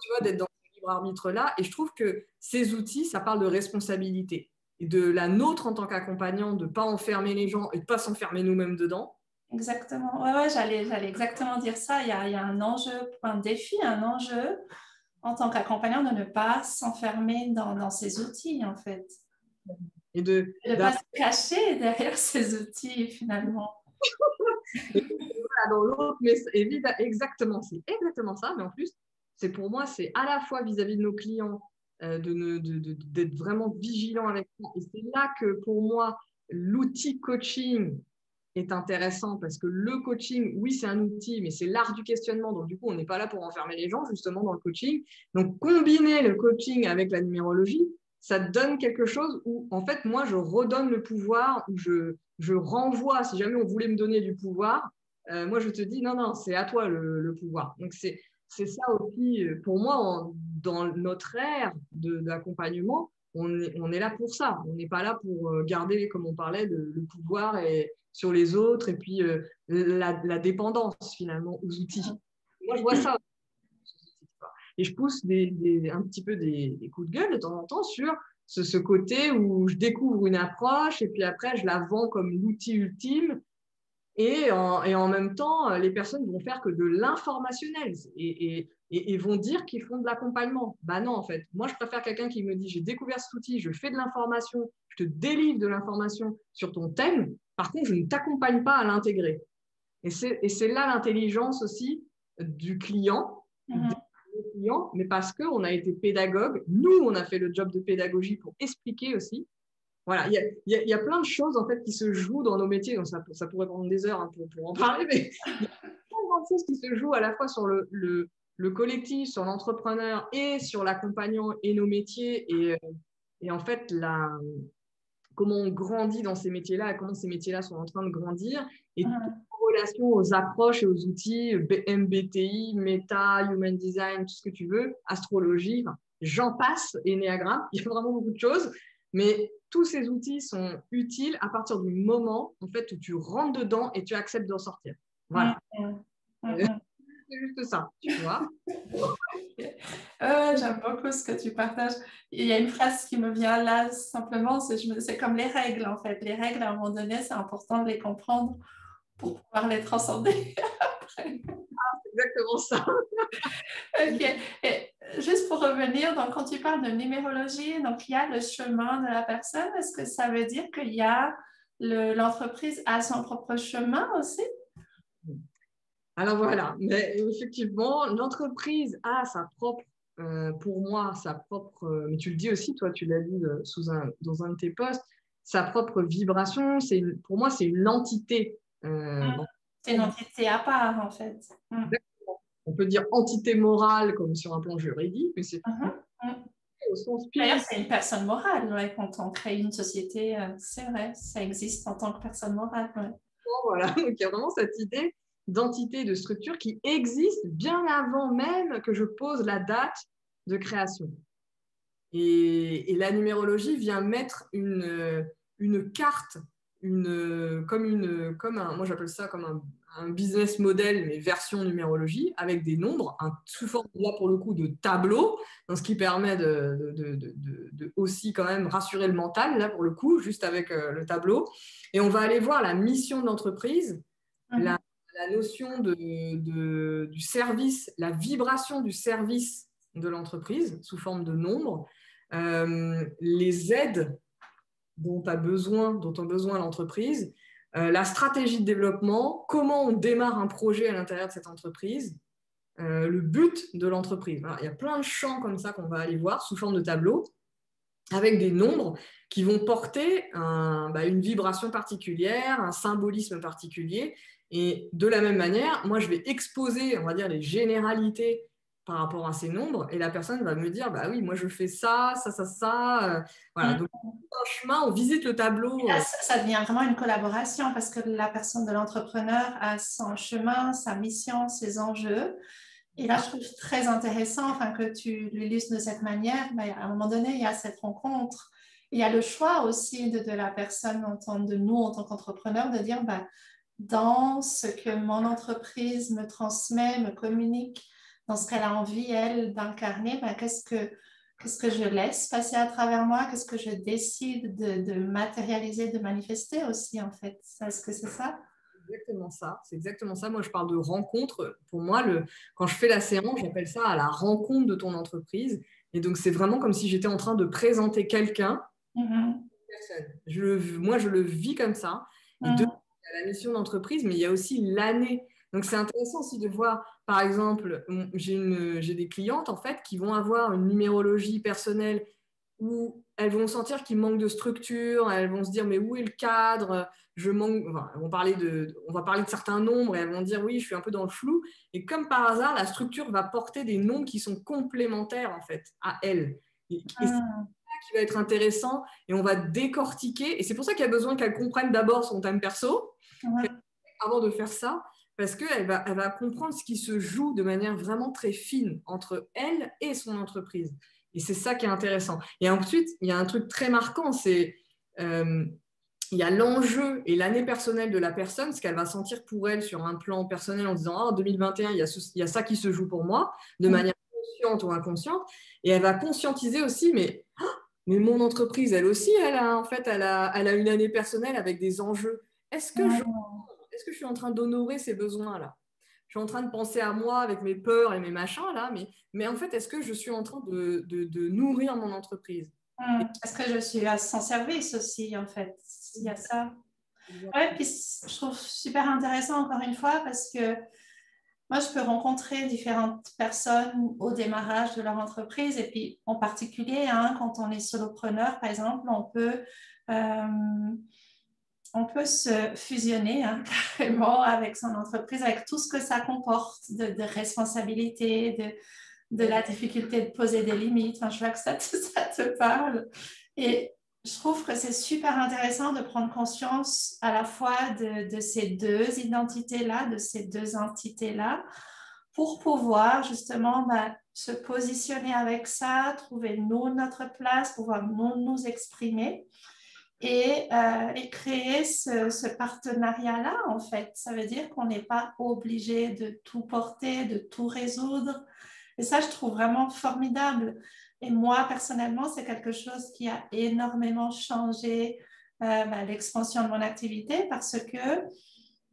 tu vois, d'être dans ce libre arbitre-là. Et je trouve que ces outils, ça parle de responsabilité et de la nôtre en tant qu'accompagnant, de ne pas enfermer les gens et de ne pas s'enfermer nous-mêmes dedans. Exactement. Ouais, j'allais exactement dire ça. Il y a un enjeu, un défi, un enjeu en tant qu'accompagnant de ne pas s'enfermer dans ces outils, en fait. Et de ne pas se cacher derrière ces outils, finalement. Dans l'autre, mais exactement, c'est exactement ça. Mais en plus, c'est pour moi, c'est à la fois vis-à-vis de nos clients, d'être vraiment vigilant avec eux. Et c'est là que pour moi, l'outil coaching est intéressant parce que le coaching, oui, c'est un outil, mais c'est l'art du questionnement. Donc, du coup, on n'est pas là pour enfermer les gens, justement, dans le coaching. Donc, combiner le coaching avec la numérologie, ça donne quelque chose où, en fait, moi, je redonne le pouvoir, où je renvoie, si jamais on voulait me donner du pouvoir, moi, je te dis, non, c'est à toi le pouvoir. Donc, c'est ça aussi, pour moi, dans notre ère d'accompagnement, on est là pour ça. On n'est pas là pour garder, comme on parlait, le pouvoir sur les autres et puis la dépendance, finalement, aux outils. Moi, je vois ça. Et je pousse un petit peu des coups de gueule de temps en temps sur ce côté où je découvre une approche et puis après, je la vends comme l'outil ultime. Et en même temps, les personnes vont faire que de l'informationnel et vont dire qu'ils font de l'accompagnement. Bah non, en fait. Moi, je préfère quelqu'un qui me dit, j'ai découvert cet outil, je fais de l'information, je te délivre de l'information sur ton thème. Par contre, je ne t'accompagne pas à l'intégrer. Et c'est là l'intelligence aussi du client, des clients, mais parce qu'on a été pédagogue. Nous, on a fait le job de pédagogie pour expliquer aussi. Voilà, il y a plein de choses en fait qui se jouent dans nos métiers. Donc ça pourrait prendre des heures pour en parler, mais il y a plein de choses qui se jouent à la fois sur le collectif, sur l'entrepreneur et sur l'accompagnant et nos métiers. Et en fait, comment on grandit dans ces métiers-là et comment ces métiers-là sont en train de grandir. Et toute relation aux approches et aux outils, MBTI, Meta, Human Design, tout ce que tu veux, astrologie, enfin, j'en passe, Ennéagramme, il y a vraiment beaucoup de choses. Mais tous ces outils sont utiles à partir du moment en fait, où tu rentres dedans et tu acceptes d'en sortir. Voilà. C'est juste ça, tu vois. J'aime beaucoup ce que tu partages. Il y a une phrase qui me vient là, simplement, c'est comme les règles, en fait. Les règles, à un moment donné, c'est important de les comprendre pour pouvoir les transcender après. C'est exactement ça. Ok. Et juste pour revenir, donc quand tu parles de numérologie, donc il y a le chemin de la personne. Est-ce que ça veut dire qu'il y a l'entreprise a son propre chemin aussi? Alors voilà, mais effectivement, l'entreprise a sa propre, pour moi, sa propre, mais tu le dis aussi, toi, tu l'as dit dans un de tes posts, sa propre vibration. Pour moi, c'est une entité. C'est une entité à part, en fait. On peut dire entité morale comme sur un plan juridique, mais c'est au sens D'ailleurs, c'est une personne morale, ouais, quand on crée une société, c'est vrai, ça existe en tant que personne morale. Ouais. Voilà, donc il y a vraiment cette idée d'entité, de structure qui existe bien avant même que je pose la date de création. Et la numérologie vient mettre une carte, moi j'appelle ça comme un business model, mais version numérologie, avec des nombres, sous forme là pour le coup de tableau, ce qui permet de aussi quand même rassurer le mental, là pour le coup, juste avec le tableau. Et on va aller voir la mission de l'entreprise, la notion du service, la vibration du service de l'entreprise sous forme de nombres, les aides dont a besoin l'entreprise, la stratégie de développement, comment on démarre un projet à l'intérieur de cette entreprise, le but de l'entreprise. Alors, il y a plein de champs comme ça qu'on va aller voir sous forme de tableau, avec des nombres qui vont porter une vibration particulière, un symbolisme particulier. Et de la même manière, moi, je vais exposer, on va dire, les généralités par rapport à ces nombres, et la personne va me dire, bah oui, moi, je fais ça. Voilà, donc, un chemin, on visite le tableau. Là, ça devient vraiment une collaboration parce que la personne de l'entrepreneur a son chemin, sa mission, ses enjeux. Et là, je trouve très intéressant que tu l'illustres de cette manière. Mais à un moment donné, il y a cette rencontre. Il y a le choix aussi de la personne, de nous en tant qu'entrepreneurs, de dire dans ce que mon entreprise me transmet, me communique, dans ce qu'elle a envie, elle, d'incarner, qu'est-ce que je laisse passer à travers moi? Qu'est-ce que je décide de matérialiser, de manifester aussi, en fait? Est-ce que c'est ça? C'est exactement ça. Moi, je parle de rencontre. Pour moi, quand je fais la séance, j'appelle ça à la rencontre de ton entreprise. Et donc, c'est vraiment comme si j'étais en train de présenter quelqu'un. Moi, je le vis comme ça. Et il y a la mission d'entreprise, mais il y a aussi l'année. Donc, c'est intéressant aussi de voir, par exemple, j'ai des clientes en fait qui vont avoir une numérologie personnelle où elles vont sentir qu'il manque de structure, elles vont se dire mais où est le cadre, on va parler de certains nombres et elles vont dire oui, je suis un peu dans le flou. Et comme par hasard, la structure va porter des nombres qui sont complémentaires en fait à elles. Et c'est ça qui va être intéressant et on va décortiquer. Et c'est pour ça qu'il y a besoin qu'elle comprenne d'abord son thème perso avant de faire ça, parce qu'elle va comprendre ce qui se joue de manière vraiment très fine entre elle et son entreprise. Et c'est ça qui est intéressant. Et ensuite, il y a un truc très marquant, c'est il y a l'enjeu et l'année personnelle de la personne, ce qu'elle va sentir pour elle sur un plan personnel en disant « Ah, en 2021, il y a ça qui se joue pour moi », de manière consciente ou inconsciente, et elle va conscientiser aussi, mais mon entreprise, elle aussi, elle a une année personnelle avec des enjeux. Est-ce que est-ce que je suis en train d'honorer ces besoins-là? Je suis en train de penser à moi avec mes peurs et mes machins, là, mais en fait, est-ce que je suis en train de nourrir mon entreprise? Est-ce que je suis à son service aussi, en fait? Il y a ça. Ouais, puis je trouve super intéressant, encore une fois, parce que moi, je peux rencontrer différentes personnes au démarrage de leur entreprise, et puis en particulier, hein, quand on est solopreneur, par exemple, euh, on peut se fusionner, hein, carrément avec son entreprise, avec tout ce que ça comporte de responsabilité, de la difficulté de poser des limites. Enfin, je vois que ça te parle. Et je trouve que c'est super intéressant de prendre conscience à la fois de ces deux identités-là, de ces deux entités-là, pour pouvoir justement se positionner avec ça, trouver nous notre place, pouvoir nous exprimer et créer ce partenariat-là, en fait. Ça veut dire qu'on n'est pas obligé de tout porter, de tout résoudre. Et ça, je trouve vraiment formidable. Et moi, personnellement, c'est quelque chose qui a énormément changé l'expansion de mon activité parce que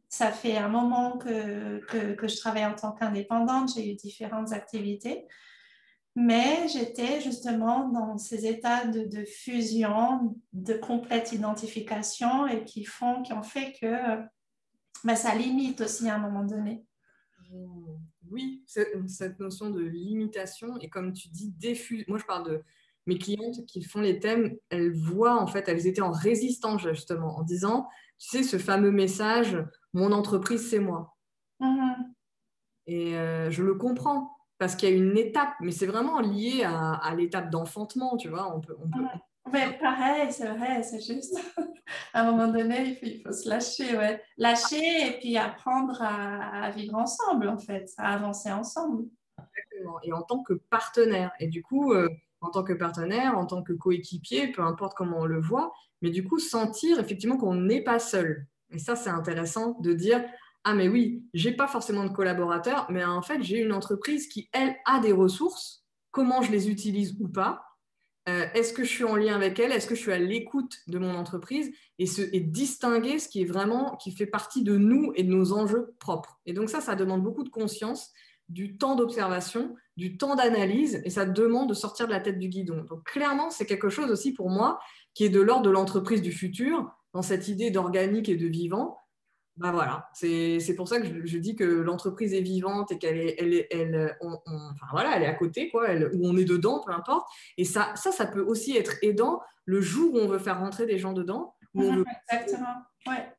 ça fait un moment que je travaille en tant qu'indépendante. J'ai eu différentes activités. Mais j'étais justement dans ces états de fusion, de complète identification et qui ont fait que ça limite aussi à un moment donné. Oui, cette notion de limitation et comme tu dis, moi je parle de mes clientes qui font les thèmes, elles voient en fait, elles étaient en résistance justement en disant, tu sais, ce fameux message, mon entreprise c'est moi. Et je le comprends parce qu'il y a une étape, mais c'est vraiment lié à l'étape d'enfantement, tu vois. Ouais, pareil, c'est vrai, c'est juste. À un moment donné, il faut se lâcher, ouais. Lâcher et puis apprendre à vivre ensemble, en fait, à avancer ensemble. Exactement. Et en tant que partenaire. Et du coup, en tant que partenaire, en tant que coéquipier, peu importe comment on le voit, mais du coup, sentir effectivement qu'on n'est pas seul. Et ça, c'est intéressant de dire, ah mais oui, j'ai pas forcément de collaborateurs, mais en fait, j'ai une entreprise qui, elle, a des ressources. Comment je les utilise ou pas? Est-ce que je suis en lien avec elle? Est-ce que je suis à l'écoute de mon entreprise? Et distinguer ce qui est vraiment, qui fait partie de nous et de nos enjeux propres. Et donc ça demande beaucoup de conscience, du temps d'observation, du temps d'analyse, et ça demande de sortir de la tête du guidon. Donc clairement, c'est quelque chose aussi pour moi qui est de l'ordre de l'entreprise du futur, dans cette idée d'organique et de vivant. Ben voilà, c'est pour ça que je dis que l'entreprise est vivante et qu'elle est, enfin voilà, elle est à côté, quoi, ou on est dedans, peu importe. Et ça peut aussi être aidant le jour où on veut faire rentrer des gens dedans, où on veut Exactement, ouais.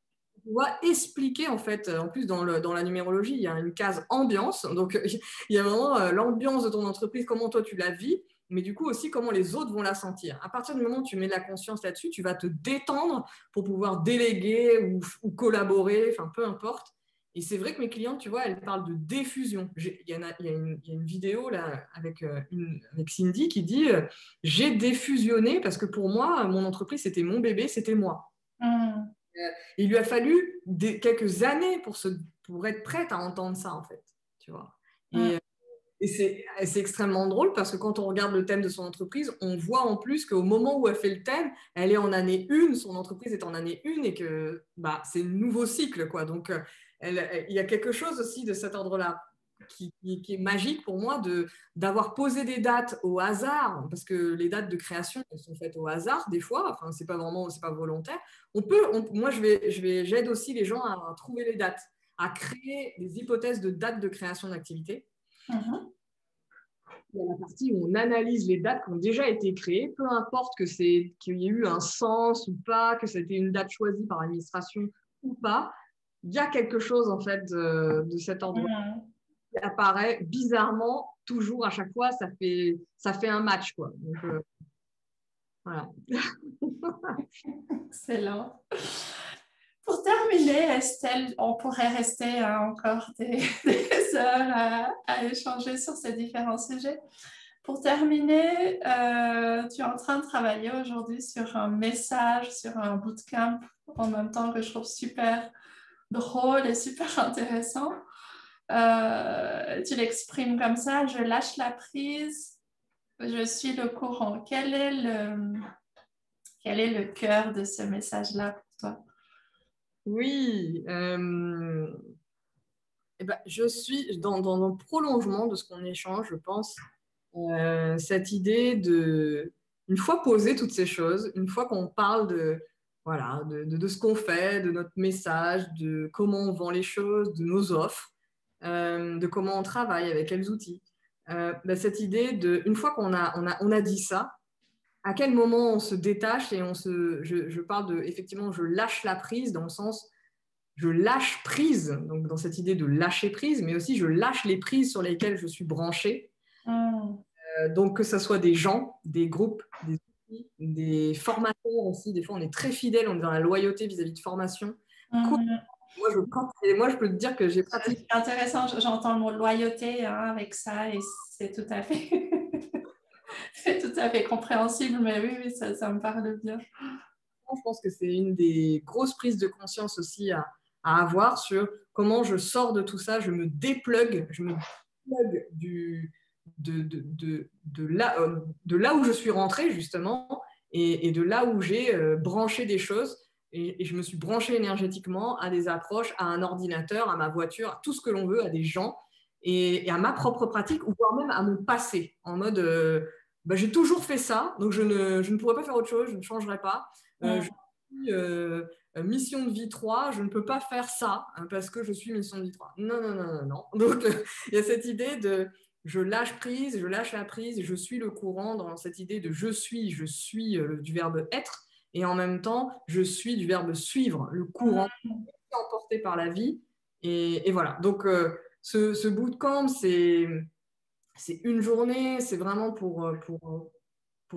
pouvoir expliquer, en fait, en plus dans la numérologie, il y a une case ambiance, donc il y a vraiment l'ambiance de ton entreprise, comment toi tu la vis, mais du coup aussi comment les autres vont la sentir. À partir du moment où tu mets de la conscience là-dessus, tu vas te détendre pour pouvoir déléguer ou collaborer, enfin peu importe. Et c'est vrai que mes clientes, tu vois, elles parlent de diffusion. Il y a une vidéo là avec Cindy qui dit j'ai défusionné parce que pour moi, mon entreprise, c'était mon bébé, c'était moi. Il lui a fallu quelques années pour être prête à entendre ça, en fait. Tu vois. Et c'est extrêmement drôle parce que quand on regarde le thème de son entreprise, on voit en plus qu'au moment où elle fait le thème, elle est en année 1, son entreprise est en année 1 et que c'est un nouveau cycle, quoi. Donc, il y a quelque chose aussi de cet ordre-là qui est magique pour moi d'avoir posé des dates au hasard, parce que les dates de création elles sont faites au hasard des fois, enfin, c'est pas volontaire. Moi, j'aide aussi les gens à trouver les dates, à créer des hypothèses de dates de création d'activité. Il y a la partie où on analyse les dates qui ont déjà été créées, peu importe qu'il y ait eu un sens ou pas, que c'était une date choisie par l'administration ou pas. Il y a quelque chose en fait de cet ordre qui apparaît bizarrement toujours à chaque fois. Ça fait un match, quoi. Donc, voilà. Excellent. Pour terminer, Estelle, on pourrait rester encore des heures à échanger sur ces différents sujets. Pour terminer, tu es en train de travailler aujourd'hui sur un message, sur un bootcamp, en même temps que je trouve super drôle et super intéressant. Tu l'exprimes comme ça, je lâche la prise, je suis le courant. Quel est le cœur de ce message-là pour toi? Oui, eh ben, je suis dans le prolongement de ce qu'on échange, je pense, cette idée de, une fois posé toutes ces choses, une fois qu'on parle de, voilà, de ce qu'on fait, de notre message, de comment on vend les choses, de nos offres, de comment on travaille, avec quels outils, ben, cette idée de, une fois on a dit ça, à quel moment on se détache et je parle de, effectivement, je lâche la prise dans le sens je lâche prise, donc dans cette idée de lâcher prise, mais aussi je lâche les prises sur lesquelles je suis branchée. Mm. Donc que ce soit des gens, des groupes, des outils, des formateurs aussi. Des fois, on est très fidèle, on est dans la loyauté vis-à-vis de formation. Mm. Moi, je peux te dire que j'ai pratiqué. C'est intéressant, j'entends le mot loyauté hein, avec ça et c'est tout à fait, c'est tout à fait compréhensible, mais oui, oui, ça me parle bien. Je pense que c'est une des grosses prises de conscience aussi à avoir sur comment je sors de tout ça, je me déplugue de là où je suis rentrée justement et de là où j'ai branché des choses et je me suis branchée énergétiquement à des approches, à un ordinateur, à ma voiture, à tout ce que l'on veut, à des gens et à ma propre pratique ou voire même à mon passé en mode bah, j'ai toujours fait ça, donc je ne pourrais pas faire autre chose, je ne changerai pas. Je Mm. suis mission de vie 3, je ne peux pas faire ça hein, parce que je suis mission de vie 3. Non, non, non, non, non. Donc, il y a cette idée de je lâche prise, je lâche la prise, je suis le courant dans cette idée de je suis du verbe être et en même temps, je suis du verbe suivre, le courant emporté par la vie. Et voilà. Donc, ce bootcamp, c'est une journée, c'est vraiment pour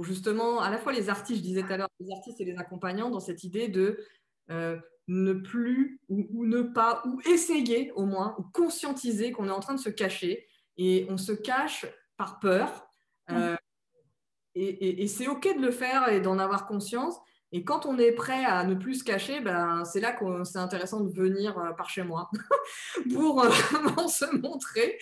justement, à la fois les artistes, je disais tout à l'heure, les artistes et les accompagnants, dans cette idée de ne plus ou ne pas, ou essayer au moins, ou conscientiser qu'on est en train de se cacher. Et on se cache par peur. Mm. Euh, et c'est OK de le faire et d'en avoir conscience. Et quand on est prêt à ne plus se cacher, ben, c'est là que c'est intéressant de venir par chez moi pour se montrer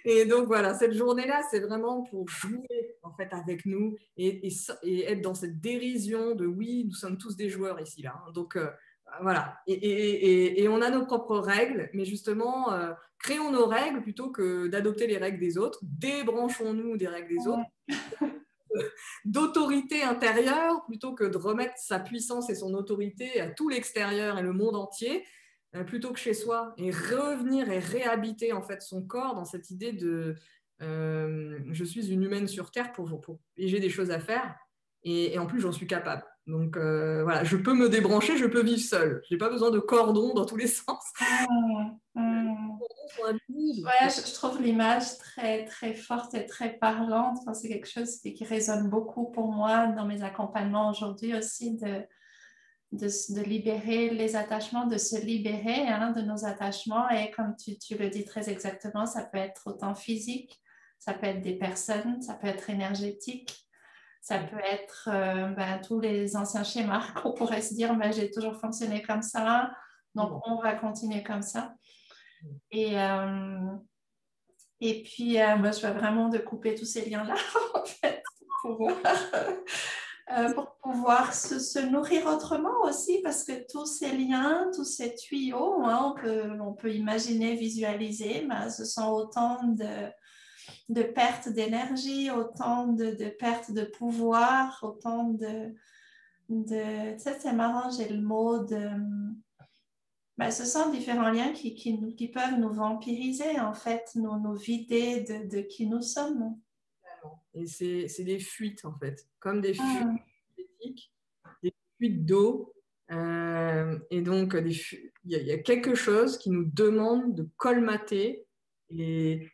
et donc voilà, cette journée-là, c'est vraiment pour jouer en fait avec nous et être dans cette dérision de oui, nous sommes tous des joueurs ici là. Donc voilà, et on a nos propres règles, mais justement, créons nos règles plutôt que d'adopter les règles des autres. Débranchons-nous des règles des autres, d'autorité intérieure plutôt que de remettre sa puissance et son autorité à tout l'extérieur et le monde entier plutôt que chez soi et revenir et réhabiter en fait son corps dans cette idée de je suis une humaine sur Terre et j'ai des choses à faire et en plus j'en suis capable. Donc voilà, je peux me débrancher, je peux vivre seule. Je n'ai pas besoin de cordons dans tous les sens. Mm. Les Mm. cordons sont invisibles. Ouais, je trouve l'image très, très forte et très parlante. Enfin, c'est quelque chose qui résonne beaucoup pour moi dans mes accompagnements aujourd'hui aussi, de libérer les attachements, de se libérer hein, de nos attachements. Et comme tu le dis très exactement, ça peut être autant physique, ça peut être des personnes, ça peut être énergétique, ça peut être ben, tous les anciens schémas qu'on pourrait se dire, ben, j'ai toujours fonctionné comme ça, donc on va continuer comme ça. Et, euh, et puis, moi, je veux vraiment de couper tous ces liens-là, en fait, pour pouvoir se nourrir autrement aussi, parce que tous ces liens, tous ces tuyaux, hein, on peut imaginer, visualiser, ben, ce sont autant de pertes d'énergie, autant de pertes de pouvoir, autant tu sais, c'est marrant, j'ai le mot de... Ben, ce sont différents liens qui peuvent nous vampiriser, en fait, nous vider de qui nous sommes. Et c'est des fuites en fait, comme des fuites Hmm. énergétiques, des fuites d'eau. Et donc, il y a quelque chose qui nous demande de colmater. Et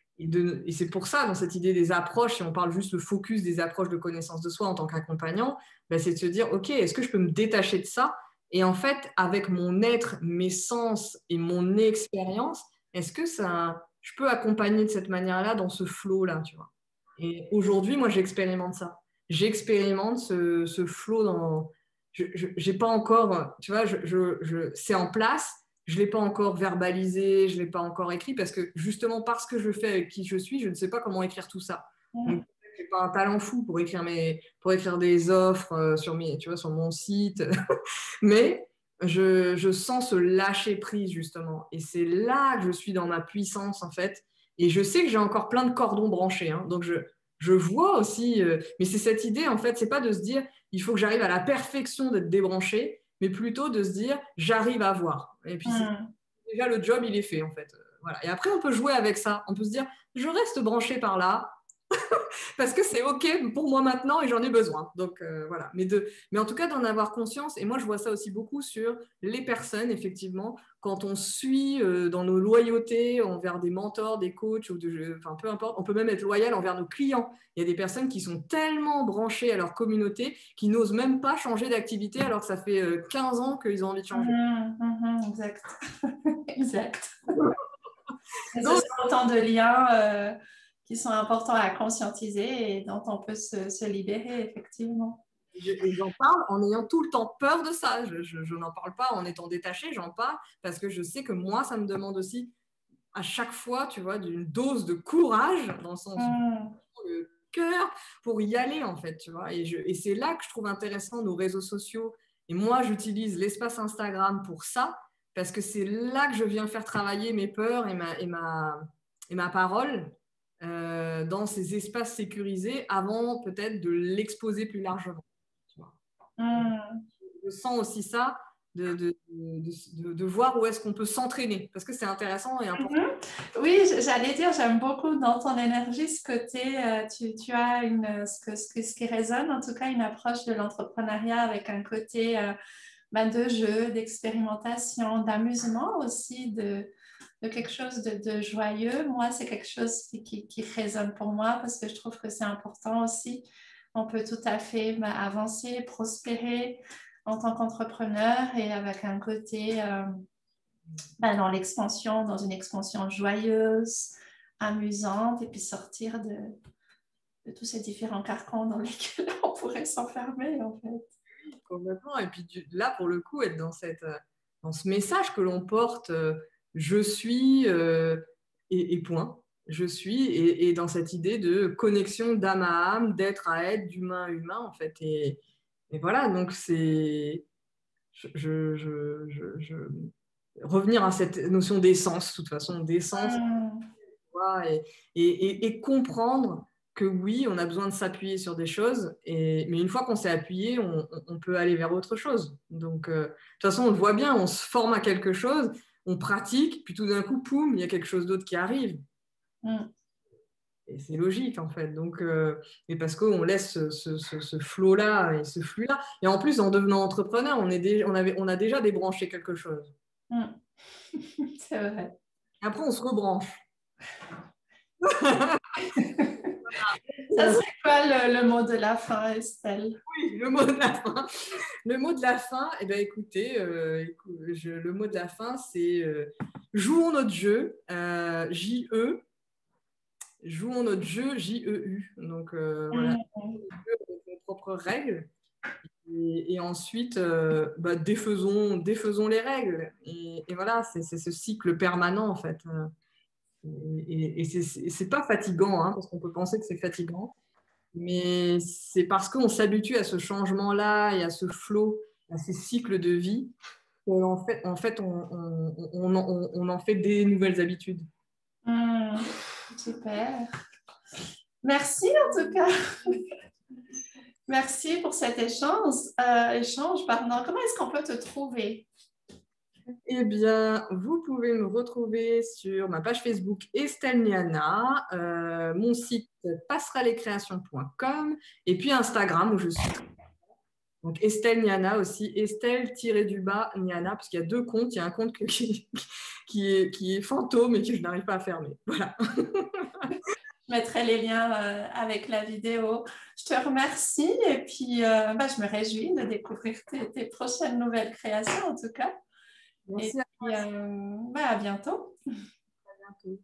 c'est pour ça, dans cette idée des approches, si on parle juste le focus des approches de connaissance de soi en tant qu'accompagnant, ben, c'est de se dire, OK, est-ce que je peux me détacher de ça? Et en fait, avec mon être, mes sens et mon expérience, est-ce que je peux accompagner de cette manière-là dans ce flow-là, tu vois? Et aujourd'hui, moi, j'expérimente ça. J'expérimente ce flow dans. J'ai pas encore, tu vois, c'est en place, je ne l'ai pas encore verbalisé, je ne l'ai pas encore écrit, parce que justement, parce que je fais avec qui je suis, je ne sais pas comment écrire tout ça. Donc, je n'ai pas un talent fou pour écrire des offres sur mon site, mais je sens ce lâcher prise, justement. Et c'est là que je suis dans ma puissance, en fait. Et je sais que j'ai encore plein de cordons branchés, hein. Donc, je vois aussi, mais c'est cette idée, en fait, c'est pas de se dire, il faut que j'arrive à la perfection d'être débranché, mais plutôt de se dire, j'arrive à voir. Et puis, déjà, le job, il est fait, en fait. Voilà. Et après, on peut jouer avec ça. On peut se dire, je reste branché par là, parce que c'est OK pour moi maintenant et j'en ai besoin. Donc, voilà. Mais en tout cas, d'en avoir conscience. Et moi, je vois ça aussi beaucoup sur les personnes, effectivement. Quand on suit dans nos loyautés envers des mentors, des coachs, enfin, peu importe, on peut même être loyal envers nos clients. Il y a des personnes qui sont tellement branchées à leur communauté qui n'osent même pas changer d'activité alors que ça fait 15 ans qu'ils ont envie de changer. Exact. Exact. Et ce Donc, sont autant de liens qui sont importants à conscientiser et dont on peut se libérer, effectivement. j'en parle en ayant tout le temps peur de ça. Je n'en parle pas en étant détachée, j'en parle parce que je sais que moi, ça me demande aussi à chaque fois, tu vois, d'une dose de courage, dans le sens de cœur, pour y aller, en fait, tu vois. Et c'est là que je trouve intéressant nos réseaux sociaux. Et moi, j'utilise l'espace Instagram pour ça, parce que c'est là que je viens faire travailler mes peurs et ma parole dans ces espaces sécurisés avant peut-être de l'exposer plus largement. Tu vois. Je sens aussi ça, de voir où est-ce qu'on peut s'entraîner, parce que c'est intéressant et important. Oui, j'allais dire, j'aime beaucoup dans ton énergie ce côté, tu as ce qui résonne, en tout cas une approche de l'entrepreneuriat avec un côté de jeu, d'expérimentation, d'amusement aussi, de quelque chose de joyeux. Moi, c'est quelque chose qui résonne pour moi parce que je trouve que c'est important aussi. On peut tout à fait avancer, prospérer en tant qu'entrepreneur et avec un côté dans l'expansion, dans une expansion joyeuse, amusante, et puis sortir de tous ces différents carcans dans lesquels on pourrait s'enfermer, en fait. Complètement. Et puis là, pour le coup, être dans ce message que l'on porte, je suis et point. Je suis et dans cette idée de connexion d'âme à âme, d'être à être, d'humain à humain, en fait. Et voilà, donc c'est revenir à cette notion d'essence, de toute façon, d'essence, et comprendre que oui, on a besoin de s'appuyer sur des choses, mais une fois qu'on s'est appuyé, on peut aller vers autre chose. Donc, de toute façon, on le voit bien, on se forme à quelque chose, on pratique, puis tout d'un coup, poum, il y a quelque chose d'autre qui arrive. Et c'est logique, en fait. Donc, et parce qu'on laisse ce flow-là et ce flux-là. Et en plus, en devenant entrepreneur, on a déjà débranché quelque chose. C'est vrai. Et après, on se rebranche. Ça serait quoi le mot de la fin, Estelle? Oui, le mot de la fin. Le mot de la fin, eh ben, écoutez, le mot de la fin, c'est jouons notre jeu, J-E. Jouons notre jeu, J-E-U. Donc, voilà, avec nos propres règles. Et ensuite, défaisons les règles. Et voilà, c'est ce cycle permanent, en fait. Et c'est pas fatigant, hein, parce qu'on peut penser que c'est fatigant. Mais c'est parce qu'on s'habitue à ce changement-là et à ce flow, à ces cycles de vie, qu'en fait, on en fait des nouvelles habitudes. Super. Merci en tout cas. Merci pour cet échange. Pardon. Comment est-ce qu'on peut te trouver? Eh bien, vous pouvez me retrouver sur ma page Facebook Estelle Niana, mon site passerellecreation.com et puis Instagram où je suis. Donc Estelle Niana aussi, Estelle-du-bas Niana, parce qu'il y a deux comptes. Il y a un compte qui est fantôme et que je n'arrive pas à fermer. Voilà. Je mettrai les liens avec la vidéo. Je te remercie et puis je me réjouis de découvrir tes prochaines nouvelles créations en tout cas. Merci Et puis à bientôt. à bientôt.